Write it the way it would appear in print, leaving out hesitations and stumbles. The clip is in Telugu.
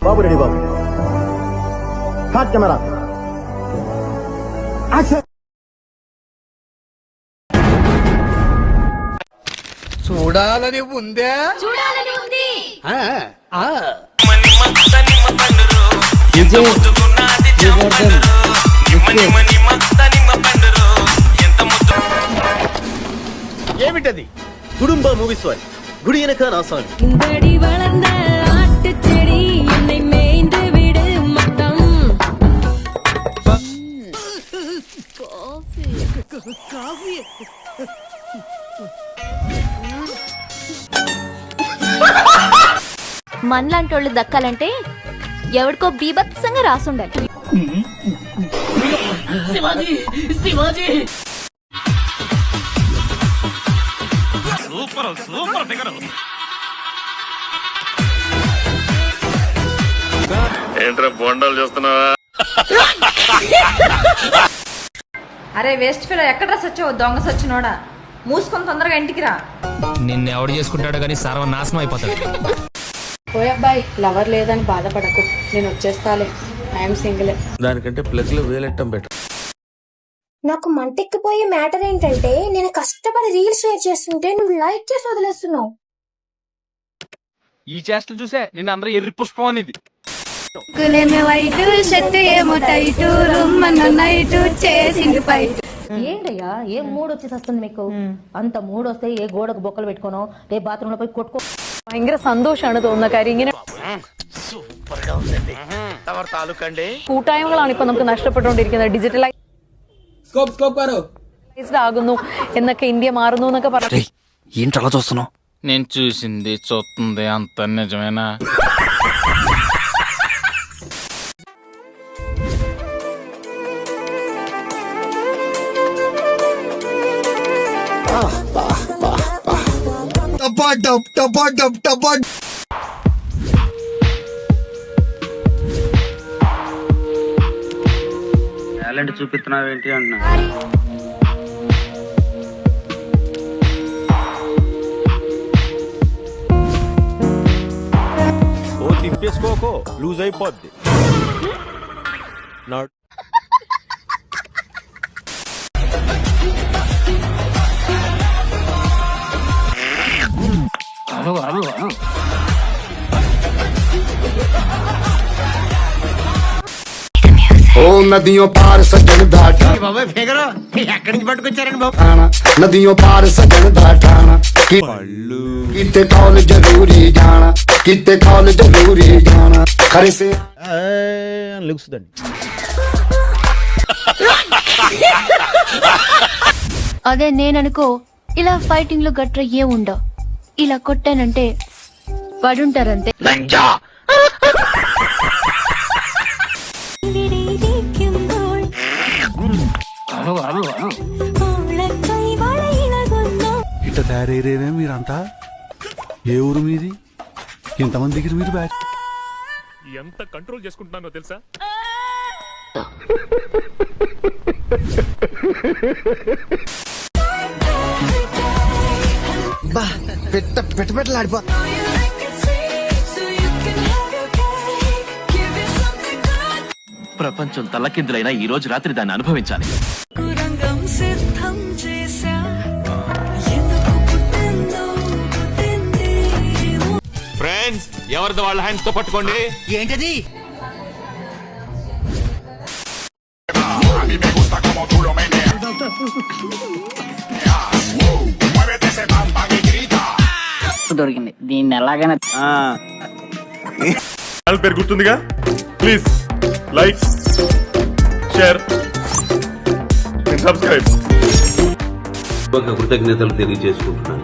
బాబు రెడీ బాబు. హాట్ కెమెరా యాక్షన్. చూడాలని ఉందే. ఏమిటది? குடும்ப மூவிஸ் வாரி குடி எனக்கு நான் சாமி. இந்தடி வளர்ந்த ஆட்டுச்செடி என்னை மேய்ந்து விடு மொத்தம். காஃபி మనలాంటోళ్ళు దక్కాలంటే ఎవరికో బీభత్సంగా రాసుండాలి. ఏంట్రా బొండాలు చూస్తున్నావా? అరే వేస్ట్ ఫీల్ ఎక్కడ సచ్చావు దొంగ సచ్చినోడా, మూసుకొని తొందరగా ఇంటికి రా. నిన్ను ఎవడు చేసుకుంటాడో కానీ సర్వనాశనం అయిపోతాడు. పోయబ్బాయి లవర్ లేదని బాధపడకు, నేను వచ్చేస్తాలే, ఐఎమ్ సింగిల్. దానికంటే ప్లగ్ లో వేలెట్టం బెటర్. నాకు మంటెక్కిపోయే మ్యాటర్ ఏంటంటే నేను కష్టపడి రీల్స్ షేర్ చేస్తుంటే నువ్వు లైక్ చేసి వదిలేస్తున్నావు. ఈ చేష్టలు చూసే నిన్ను అందరూ ఎర్రి పుష్పం అనేది. ఏంటయ్యా ఏం మూడు వచ్చేసి వస్తుంది మీకు? అంత మూడు వస్తే ఏ ഗോഡക്ക് ബൊക്കൽ പെట్టుకోനോ రే బాత్రూమ్ లో పోయి కొట్టుకో. ഭയങ്കര സന്തോഷമാണ് തോന്നുന്ന കാര്യം. ഇങ്ങനെ കൂട്ടായ്മകളാണ് ഇപ്പൊ നമുക്ക് നഷ്ടപ്പെട്ടുകൊണ്ടിരിക്കുന്നത്. ഡിജിറ്റലൈസ്ഡ് ആകുന്നു എന്നൊക്കെ ഇന്ത്യ മാറുന്നു എന്നൊക്കെ പറഞ്ഞു. ఏంటలా చూస్తున్నావు? నేను చూసింది చూస్తుంది అంత నిజమేనా? టాలెంట్ చూపిస్తున్నావేంటి అన్నా? ఓ తిప్పేసుకోకో, లూజ్ అయిపోద్ది. ఓ నదియోं पार सजन दाटा ఎక్కడి నుంచి పట్టుకొచ్చారండి బాబు? नदियों पार सजन दाटाना किते कॉल जरूरी जाना, किते कॉल जरूरी जाना खरे से లుక్స్దండి. అదే నేననుకో ఇలా ఫైటింగ్ లో గట్ర ఏ ఉండవు. ఇలా కొట్టానంటే పడుంటారంతే. ఇట్ట తయారయ్యేనే మీరంతా. ఏ ఊరు మీది? ఇంతమంది దగ్గర మీరు బ్యాచ్ ఎంత కంట్రోల్ చేసుకుంటున్నానో తెలుసా? పెట్టలాడిపో. ప్రపంచం తల్లకిందులైనా ఈ రోజు రాత్రి దాన్ని అనుభవించాలి. ఫ్రెండ్స్, ఎవరిది వాళ్ళ హ్యాండ్స్ తో పట్టుకోండి. ఏంటది? దొరికింది, దీన్ని ఎలాగైనా పేరు గుర్తుందిగా? Please like, share, subscribe. కృతజ్ఞతలు తెలియజేసుకుంటున్నాను.